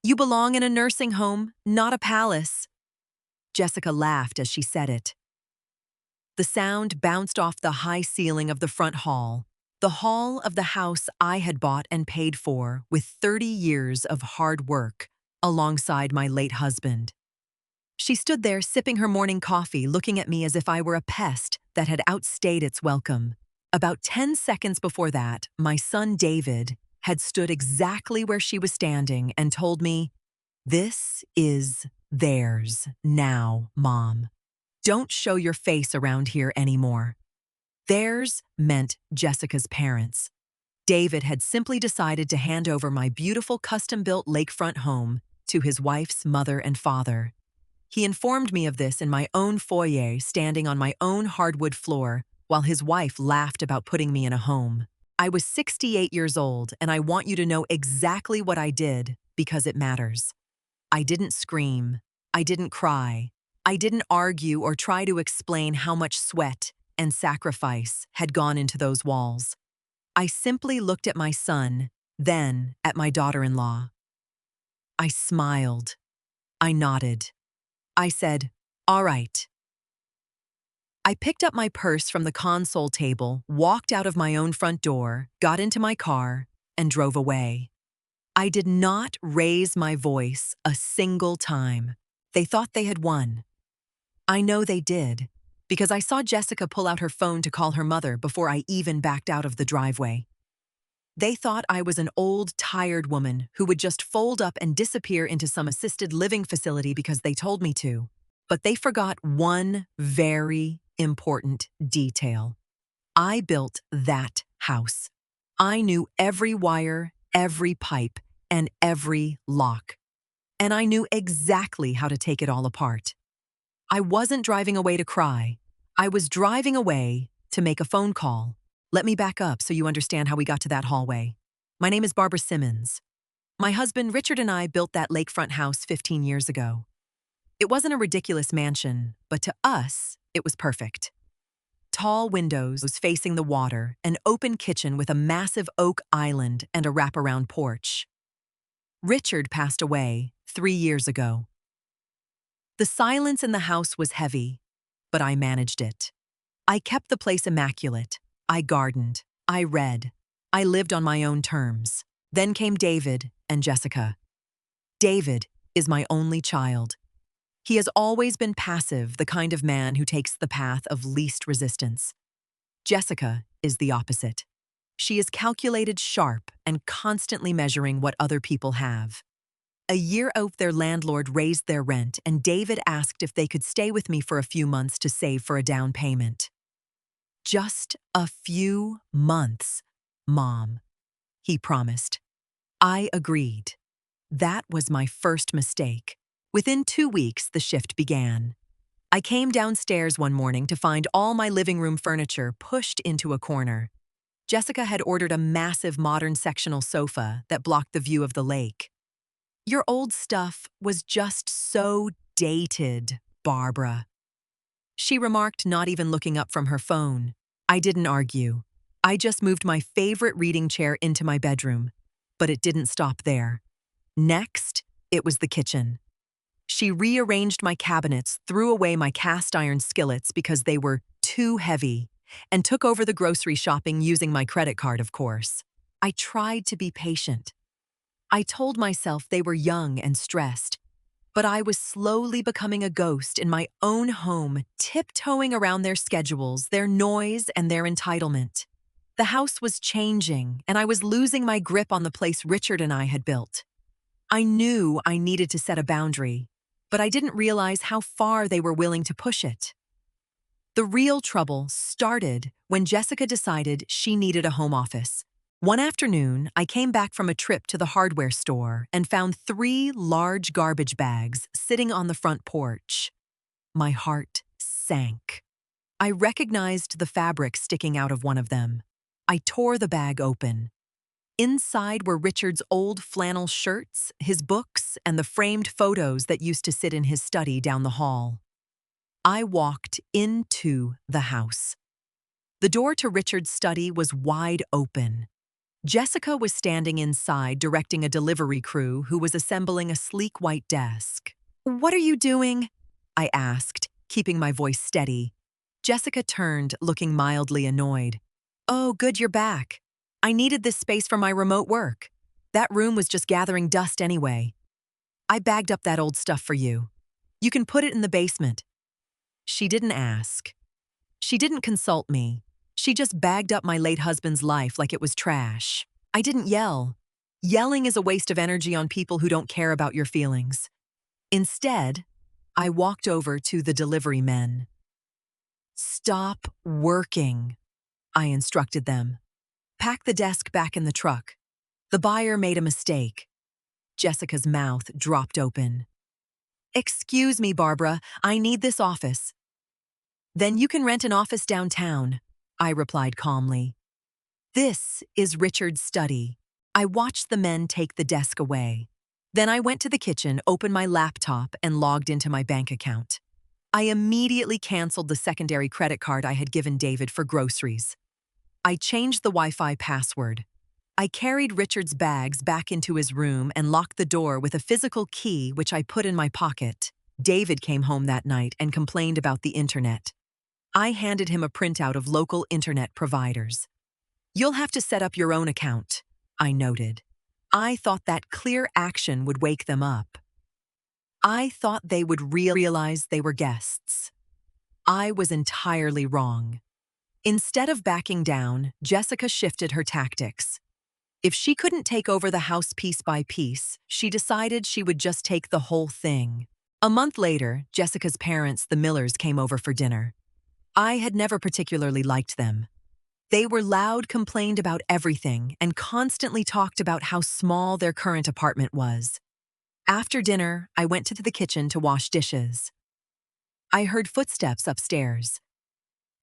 You belong in a nursing home, not a palace." Jessica laughed as she said it. The sound bounced off the high ceiling of the front hall, the hall of the house I had bought and paid for with 30 years of hard work alongside my late husband. She stood there sipping her morning coffee, looking at me as if I were a pest that had outstayed its welcome. About 10 seconds before that, my son David had stood exactly where she was standing and told me, "This is theirs now, Mom. Don't show your face around here anymore." Theirs meant Jessica's parents. David had simply decided to hand over my beautiful custom-built lakefront home to his wife's mother and father. He informed me of this in my own foyer, standing on my own hardwood floor, while his wife laughed about putting me in a home. I was 68 years old, and I want you to know exactly what I did because it matters. I didn't scream. I didn't cry. I didn't argue or try to explain how much sweat and sacrifice had gone into those walls. I simply looked at my son, then at my daughter-in-law. I smiled. I nodded. I said, "All right." I picked up my purse from the console table, walked out of my own front door, got into my car, and drove away. I did not raise my voice a single time. They thought they had won. I know they did, because I saw Jessica pull out her phone to call her mother before I even backed out of the driveway. They thought I was an old, tired woman who would just fold up and disappear into some assisted living facility because they told me to. But they forgot one very important detail. I built that house. I knew every wire, every pipe, and every lock. And I knew exactly how to take it all apart. I wasn't driving away to cry. I was driving away to make a phone call. Let me back up so you understand how we got to that hallway. My name is Barbara Simmons. My husband Richard and I built that lakefront house 15 years ago. It wasn't a ridiculous mansion, but to us, it was perfect. Tall windows facing the water, an open kitchen with a massive oak island and a wraparound porch. Richard passed away 3 years ago. The silence in the house was heavy, but I managed it. I kept the place immaculate. I gardened. I read. I lived on my own terms. Then came David and Jessica. David is my only child. He has always been passive, the kind of man who takes the path of least resistance. Jessica is the opposite. She is calculated, sharp, and constantly measuring what other people have. A year out, their landlord raised their rent, and David asked if they could stay with me for a few months to save for a down payment. "Just a few months, Mom," he promised. I agreed. That was my first mistake. Within 2 weeks, the shift began. I came downstairs one morning to find all my living room furniture pushed into a corner. Jessica had ordered a massive modern sectional sofa that blocked the view of the lake. "Your old stuff was just so dated, Barbara," she remarked, not even looking up from her phone. I didn't argue. I just moved my favorite reading chair into my bedroom. But it didn't stop there. Next, it was the kitchen. She rearranged my cabinets, threw away my cast iron skillets because they were too heavy, and took over the grocery shopping using my credit card, of course. I tried to be patient. I told myself they were young and stressed, but I was slowly becoming a ghost in my own home, tiptoeing around their schedules, their noise, and their entitlement. The house was changing, and I was losing my grip on the place Richard and I had built. I knew I needed to set a boundary, but I didn't realize how far they were willing to push it. The real trouble started when Jessica decided she needed a home office. One afternoon, I came back from a trip to the hardware store and found 3 large garbage bags sitting on the front porch. My heart sank. I recognized the fabric sticking out of one of them. I tore the bag open. Inside were Richard's old flannel shirts, his books, and the framed photos that used to sit in his study down the hall. I walked into the house. The door to Richard's study was wide open. Jessica was standing inside directing a delivery crew who was assembling a sleek white desk. "What are you doing?" I asked, keeping my voice steady. Jessica turned, looking mildly annoyed. "Oh, good you're back. I needed this space for my remote work. That room was just gathering dust anyway. I bagged up that old stuff for you. You can put it in the basement." She didn't ask. She didn't consult me. She just bagged up my late husband's life like it was trash. I didn't yell. Yelling is a waste of energy on people who don't care about your feelings. Instead, I walked over to the delivery men. "Stop working," I instructed them. "Pack the desk back in the truck. The buyer made a mistake." Jessica's mouth dropped open. "Excuse me, Barbara, I need this office." "Then you can rent an office downtown," I replied calmly. "This is Richard's study." I watched the men take the desk away. Then I went to the kitchen, opened my laptop, and logged into my bank account. I immediately canceled the secondary credit card I had given David for groceries. I changed the Wi-Fi password. I carried Richard's bags back into his room and locked the door with a physical key which I put in my pocket. David came home that night and complained about the internet. I handed him a printout of local internet providers. "You'll have to set up your own account," I noted. I thought that clear action would wake them up. I thought they would realize they were guests. I was entirely wrong. Instead of backing down, Jessica shifted her tactics. If she couldn't take over the house piece by piece, she decided she would just take the whole thing. A month later, Jessica's parents, the Millers, came over for dinner. I had never particularly liked them. They were loud, complained about everything, and constantly talked about how small their current apartment was. After dinner, I went to the kitchen to wash dishes. I heard footsteps upstairs.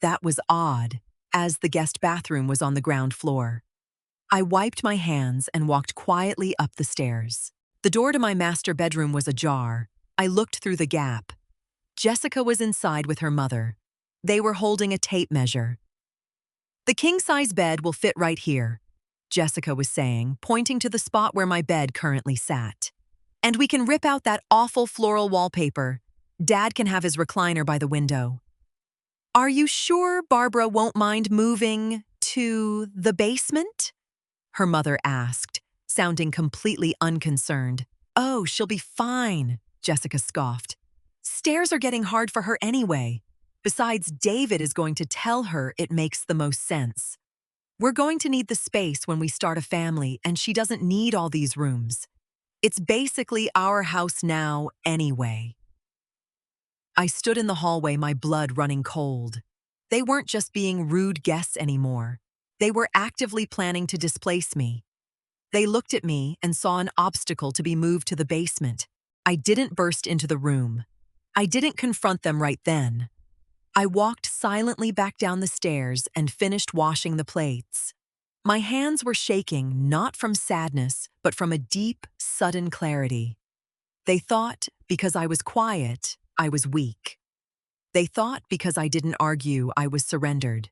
That was odd, as the guest bathroom was on the ground floor. I wiped my hands and walked quietly up the stairs. The door to my master bedroom was ajar. I looked through the gap. Jessica was inside with her mother. They were holding a tape measure. "The king-size bed will fit right here," Jessica was saying, pointing to the spot where my bed currently sat. "And we can rip out that awful floral wallpaper. Dad can have his recliner by the window." "Are you sure Barbara won't mind moving to the basement?" her mother asked, sounding completely unconcerned. "Oh, she'll be fine," Jessica scoffed. "Stairs are getting hard for her anyway. Besides, David is going to tell her it makes the most sense. We're going to need the space when we start a family, and she doesn't need all these rooms. It's basically our house now anyway." I stood in the hallway, my blood running cold. They weren't just being rude guests anymore. They were actively planning to displace me. They looked at me and saw an obstacle to be moved to the basement. I didn't burst into the room. I didn't confront them right then. I walked silently back down the stairs and finished washing the plates. My hands were shaking, not from sadness, but from a deep, sudden clarity. They thought because I was quiet, I was weak. They thought because I didn't argue, I was surrendered.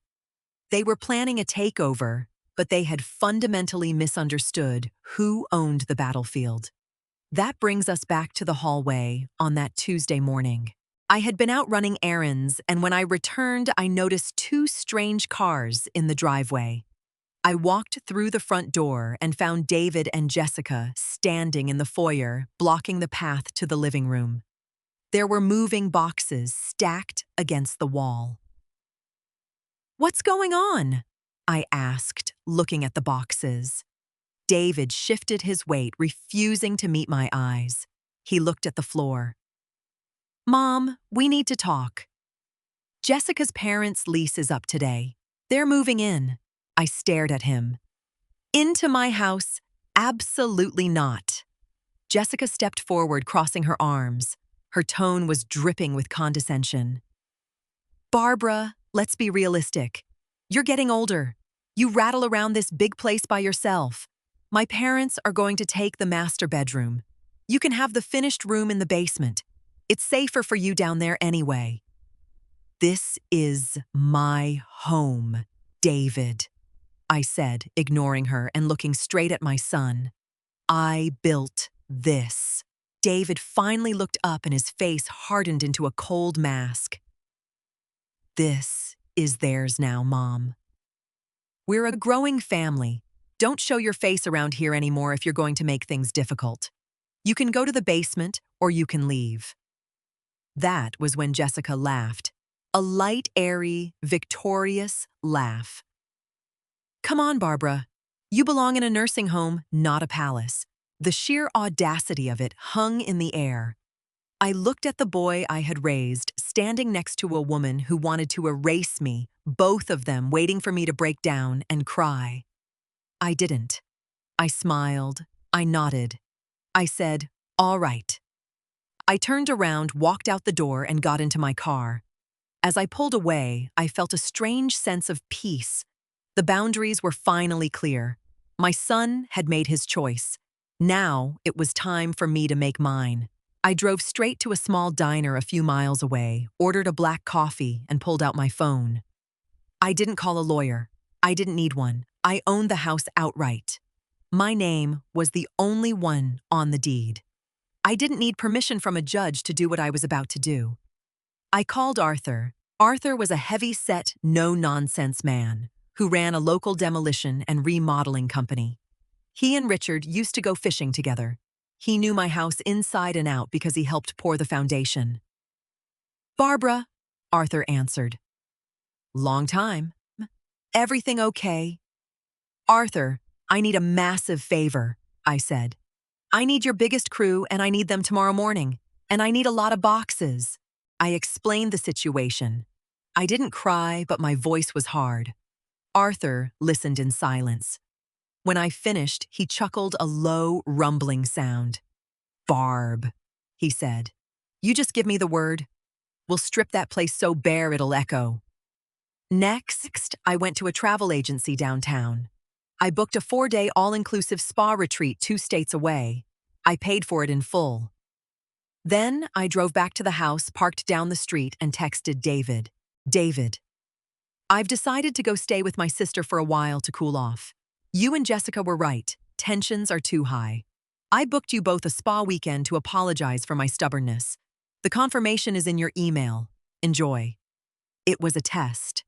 They were planning a takeover, but they had fundamentally misunderstood who owned the battlefield. That brings us back to the hallway on that Tuesday morning. I had been out running errands, and when I returned, I noticed two strange cars in the driveway. I walked through the front door and found David and Jessica standing in the foyer, blocking the path to the living room. There were moving boxes stacked against the wall. "What's going on?" I asked, looking at the boxes. David shifted his weight, refusing to meet my eyes. He looked at the floor. "Mom, we need to talk. Jessica's parents' lease is up today. They're moving in." I stared at him. "Into my house? Absolutely not." Jessica stepped forward, crossing her arms. Her tone was dripping with condescension. "Barbara, let's be realistic. You're getting older. You rattle around this big place by yourself. My parents are going to take the master bedroom. You can have the finished room in the basement. It's safer for you down there anyway." "This is my home, David." I said, ignoring her and looking straight at my son. I built this. David finally looked up and his face hardened into a cold mask. This is theirs now, Mom. We're a growing family. Don't show your face around here anymore if you're going to make things difficult. You can go to the basement or you can leave. That was when Jessica laughed. A light, airy, victorious laugh. Come on, Barbara. You belong in a nursing home, not a palace. The sheer audacity of it hung in the air. I looked at the boy I had raised, standing next to a woman who wanted to erase me, both of them waiting for me to break down and cry. I didn't. I smiled. I nodded. I said, "All right." I turned around, walked out the door, and got into my car. As I pulled away, I felt a strange sense of peace. The boundaries were finally clear. My son had made his choice. Now it was time for me to make mine. I drove straight to a small diner a few miles away, ordered a black coffee, and pulled out my phone. I didn't call a lawyer. I didn't need one. I owned the house outright. My name was the only one on the deed. I didn't need permission from a judge to do what I was about to do. I called Arthur. Arthur was a heavy-set, no-nonsense man who ran a local demolition and remodeling company. He and Richard used to go fishing together. He knew my house inside and out because he helped pour the foundation. "Barbara," Arthur answered. "Long time. Everything okay?" "Arthur, I need a massive favor," I said. "I need your biggest crew and I need them tomorrow morning. And I need a lot of boxes." I explained the situation. I didn't cry, but my voice was hard. Arthur listened in silence. When I finished, he chuckled a low, rumbling sound. "Barb," he said. "You just give me the word. We'll strip that place so bare it'll echo." Next, I went to a travel agency downtown. I booked a 4-day all-inclusive spa retreat 2 states away. I paid for it in full. Then I drove back to the house, parked down the street, and texted David. "David, I've decided to go stay with my sister for a while to cool off. You and Jessica were right. Tensions are too high. I booked you both a spa weekend to apologize for my stubbornness. The confirmation is in your email. Enjoy." It was a test.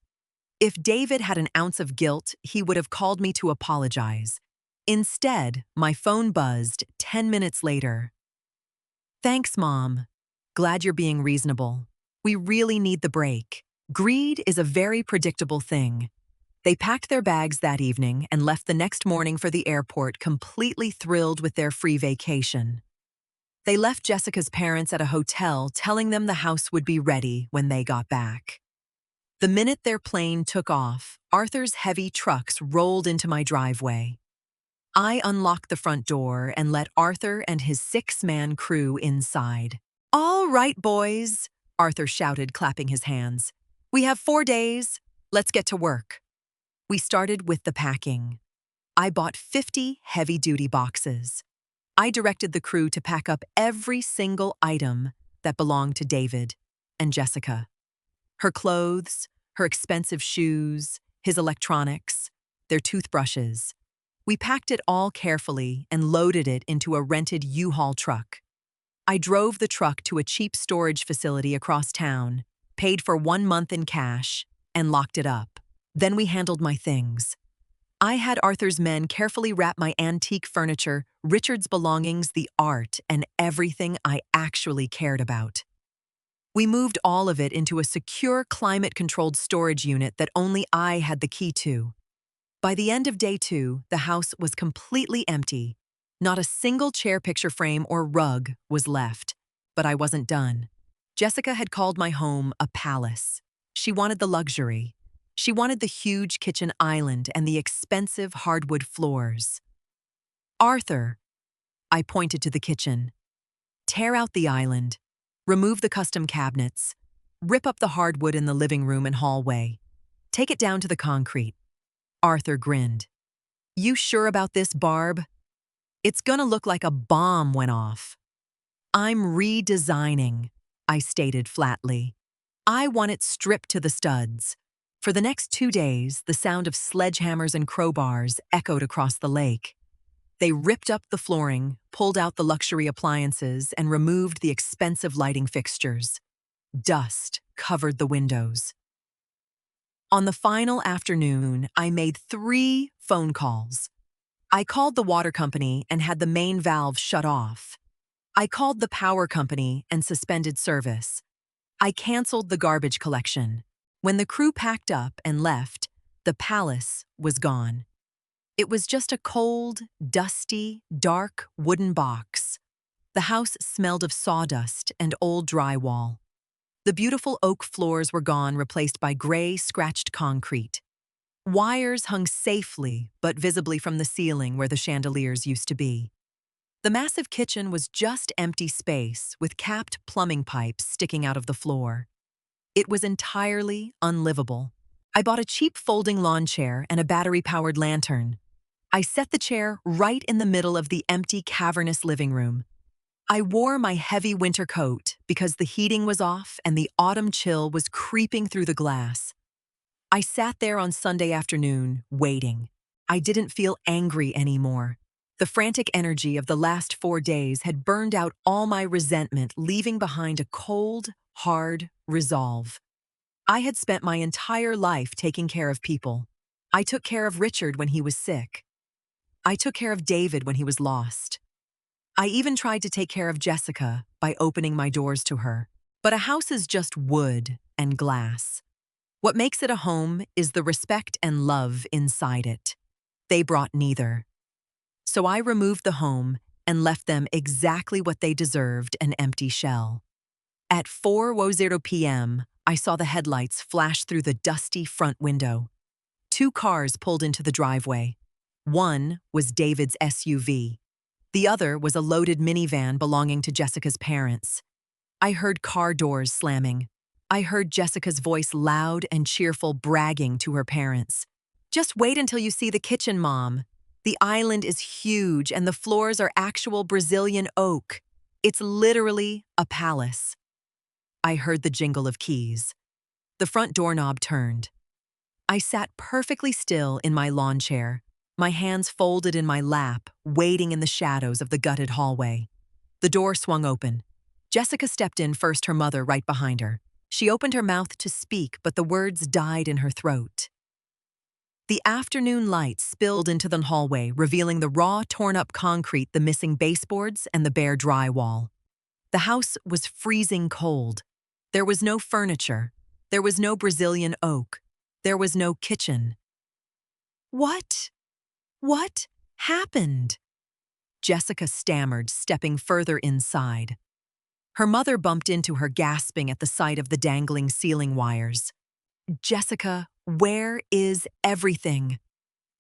If David had an ounce of guilt, he would have called me to apologize. Instead, my phone buzzed 10 minutes later. "Thanks, Mom. Glad you're being reasonable. We really need the break. Greed is a very predictable thing." They packed their bags that evening and left the next morning for the airport, completely thrilled with their free vacation. They left Jessica's parents at a hotel, telling them the house would be ready when they got back. The minute their plane took off, Arthur's heavy trucks rolled into my driveway. I unlocked the front door and let Arthur and his 6-man crew inside. "All right, boys," Arthur shouted, clapping his hands. "We have 4 days. Let's get to work." We started with the packing. I bought 50 heavy-duty boxes. I directed the crew to pack up every single item that belonged to David and Jessica. Her clothes, her expensive shoes, his electronics, their toothbrushes. We packed it all carefully and loaded it into a rented U-Haul truck. I drove the truck to a cheap storage facility across town, paid for 1 month in cash, and locked it up. Then we handled my things. I had Arthur's men carefully wrap my antique furniture, Richard's belongings, the art, and everything I actually cared about. We moved all of it into a secure, climate-controlled storage unit that only I had the key to. By the end of day 2, the house was completely empty. Not a single chair picture frame or rug was left. But I wasn't done. Jessica had called my home a palace. She wanted the luxury. She wanted the huge kitchen island and the expensive hardwood floors. "Arthur," I pointed to the kitchen. "Tear out the island. Remove the custom cabinets. Rip up the hardwood in the living room and hallway. Take it down to the concrete." Arthur grinned. "You sure about this, Barb? It's gonna look like a bomb went off." "I'm redesigning," I stated flatly. "I want it stripped to the studs. For the next 2 days, the sound of sledgehammers and crowbars echoed across the lake. They ripped up the flooring, pulled out the luxury appliances, and removed the expensive lighting fixtures. Dust covered the windows. On the final afternoon, I made 3 phone calls. I called the water company and had the main valve shut off. I called the power company and suspended service. I canceled the garbage collection. When the crew packed up and left, the palace was gone. It was just a cold, dusty, dark wooden box. The house smelled of sawdust and old drywall. The beautiful oak floors were gone, replaced by gray, scratched concrete. Wires hung safely but visibly from the ceiling where the chandeliers used to be. The massive kitchen was just empty space with capped plumbing pipes sticking out of the floor. It was entirely unlivable. I bought a cheap folding lawn chair and a battery-powered lantern. I set the chair right in the middle of the empty, cavernous living room. I wore my heavy winter coat because the heating was off and the autumn chill was creeping through the glass. I sat there on Sunday afternoon, waiting. I didn't feel angry anymore. The frantic energy of the last 4 days had burned out all my resentment, leaving behind a cold, hard resolve. I had spent my entire life taking care of people. I took care of Richard when he was sick. I took care of David when he was lost. I even tried to take care of Jessica by opening my doors to her. But a house is just wood and glass. What makes it a home is the respect and love inside it. They brought neither. So I removed the home and left them exactly what they deserved, an empty shell. At 4:00 p.m., I saw the headlights flash through the dusty front window. 2 cars pulled into the driveway. One was David's SUV. The other was a loaded minivan belonging to Jessica's parents. I heard car doors slamming. I heard Jessica's voice loud and cheerful, bragging to her parents. "Just wait until you see the kitchen, Mom. The island is huge and the floors are actual Brazilian oak. It's literally a palace." I heard the jingle of keys. The front doorknob turned. I sat perfectly still in my lawn chair, my hands folded in my lap, waiting in the shadows of the gutted hallway. The door swung open. Jessica stepped in first, her mother right behind her. She opened her mouth to speak, but the words died in her throat. The afternoon light spilled into the hallway, revealing the raw, torn-up concrete, the missing baseboards, and the bare drywall. The house was freezing cold. There was no furniture. There was no Brazilian oak. There was no kitchen. What happened?" Jessica stammered, stepping further inside. Her mother bumped into her, gasping at the sight of the dangling ceiling wires. "Jessica, where is everything?"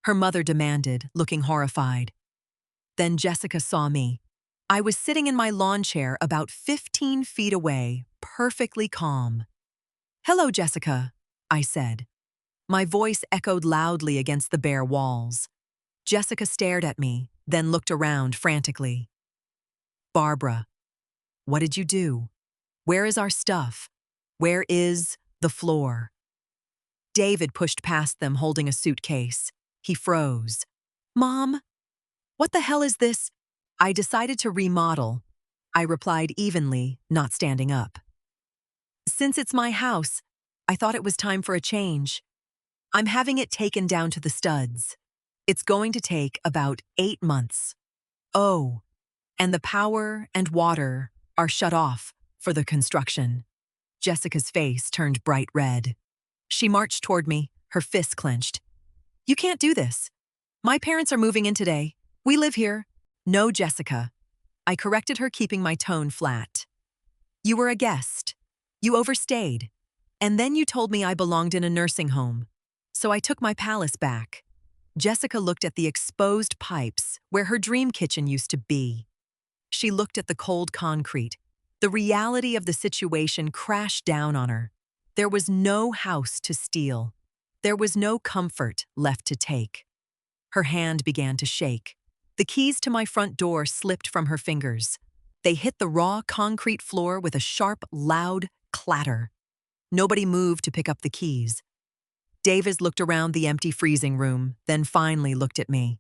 her mother demanded, looking horrified. Then Jessica saw me. I was sitting in my lawn chair about 15 feet away, perfectly calm. "Hello, Jessica," I said. My voice echoed loudly against the bare walls. Jessica stared at me, then looked around frantically. "Barbara, what did you do? Where is our stuff? Where is the floor?" David pushed past them, holding a suitcase. He froze. "Mom, what the hell is this?" "I decided to remodel," I replied evenly, not standing up. "Since it's my house, I thought it was time for a change. I'm having it taken down to the studs. It's going to take about 8 months. Oh, and the power and water are shut off for the construction." Jessica's face turned bright red. She marched toward me, her fists clenched. "You can't do this. My parents are moving in today. We live here." "No, Jessica." I corrected her, keeping my tone flat. "You were a guest. You overstayed. And then you told me I belonged in a nursing home. So I took my palace back." Jessica looked at the exposed pipes where her dream kitchen used to be. She looked at the cold concrete. The reality of the situation crashed down on her. There was no house to steal. There was no comfort left to take. Her hand began to shake. The keys to my front door slipped from her fingers. They hit the raw concrete floor with a sharp, loud clatter. Nobody moved to pick up the keys. David looked around the empty freezing room, then finally looked at me.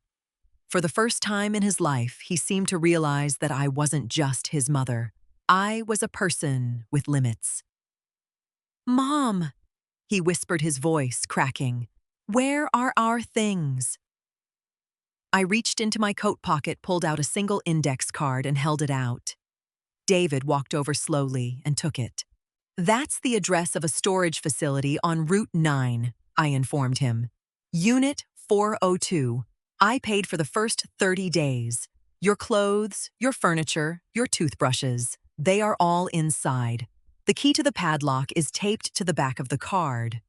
For the first time in his life, he seemed to realize that I wasn't just his mother. I was a person with limits. "Mom," he whispered, his voice cracking, "where are our things?" I reached into my coat pocket, pulled out a single index card, and held it out. David walked over slowly and took it. "That's the address of a storage facility on Route 9, I informed him. "Unit 402. I paid for the first 30 days. Your clothes, your furniture, your toothbrushes, they are all inside. The key to the padlock is taped to the back of the card."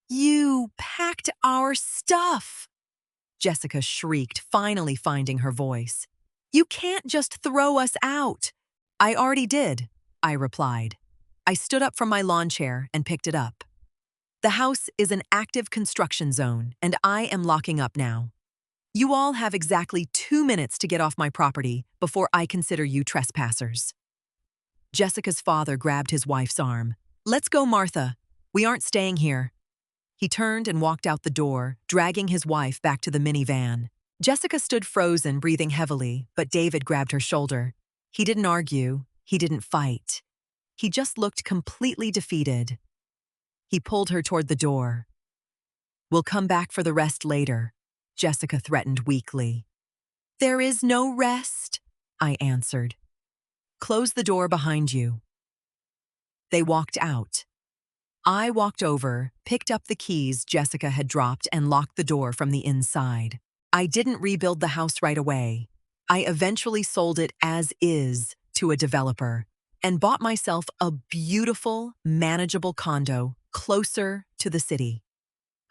"You packed our stuff!" Jessica shrieked, finally finding her voice. "You can't just throw us out." "I already did," I replied. I stood up from my lawn chair and picked it up. "The house is an active construction zone, and I am locking up now. You all have exactly 2 minutes to get off my property before I consider you trespassers." Jessica's father grabbed his wife's arm. "Let's go, Martha. We aren't staying here." He turned and walked out the door, dragging his wife back to the minivan. Jessica stood frozen, breathing heavily, but David grabbed her shoulder. He didn't argue. He didn't fight. He just looked completely defeated. He pulled her toward the door. "We'll come back for the rest later," Jessica threatened weakly. "There is no rest," I answered. "Close the door behind you." They walked out. I walked over, picked up the keys Jessica had dropped, and locked the door from the inside. I didn't rebuild the house right away. I eventually sold it as is to a developer and bought myself a beautiful, manageable condo closer to the city.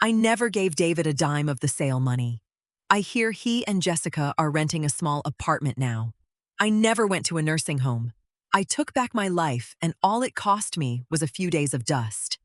I never gave David a dime of the sale money. I hear he and Jessica are renting a small apartment now. I never went to a nursing home. I took back my life, and all it cost me was a few days of dust.